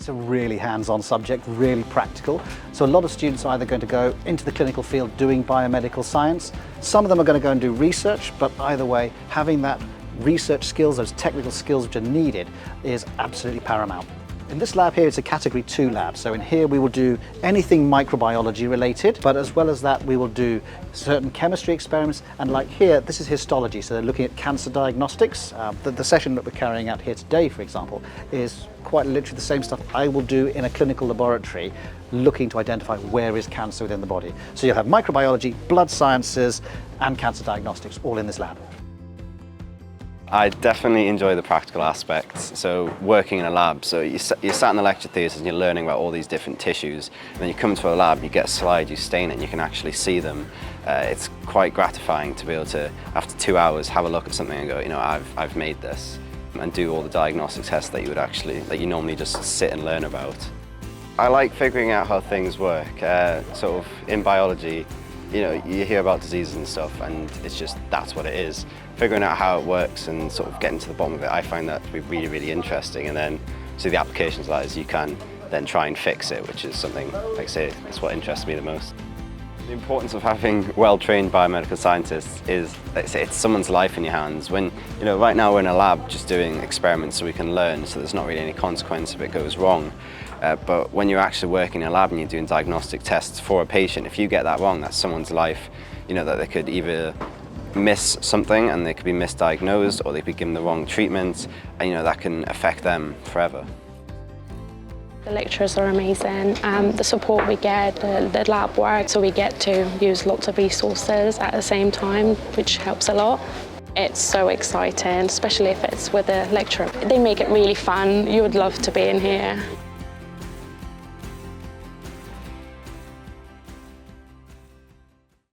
It's a really hands-on subject, really practical. So a lot of students are either going to go into the clinical field doing biomedical science. Some of them are going to go and do research, but either way, having that research skills, those technical skills which are needed, is absolutely paramount. In this lab here, it's a category 2 lab. So in here we will do anything microbiology related, but as well as that we will do certain chemistry experiments, and like here, this is histology, so they're looking at cancer diagnostics. The session that we're carrying out here today, for example, is quite literally the same stuff I will do in a clinical laboratory, looking to identify where is cancer within the body. So you'll have microbiology, blood sciences, and cancer diagnostics all in this lab. I definitely enjoy the practical aspects, so working in a lab, so you're sat in the lecture theatres and you're learning about all these different tissues, and then you come to a lab, you get a slide, you stain it and you can actually see them. It's quite gratifying to be able to, after 2 hours, have a look at something and go, you know, I've made this, and do all the diagnostic tests that you normally just sit and learn about. I like figuring out how things work. Sort of in biology, you know, you hear about diseases and stuff, and it's just, that's what it is. Figuring out how it works and sort of getting to the bottom of it, I find that to be really, really interesting. And then, so the applications of that is you can then try and fix it, which is something, like I say, that's what interests me the most. The importance of having well-trained biomedical scientists is, like I say, it's someone's life in your hands. When, you know, right now we're in a lab just doing experiments so we can learn, so there's not really any consequence if it goes wrong. But when you're actually working in a lab and you're doing diagnostic tests for a patient, if you get that wrong, that's someone's life, you know, that they could either miss something and they could be misdiagnosed, or they could be given the wrong treatment, and you know, that can affect them forever. The lecturers are amazing, the support we get, the lab work, so we get to use lots of resources at the same time, which helps a lot. It's so exciting, especially if it's with a lecturer. They make it really fun. You would love to be in here.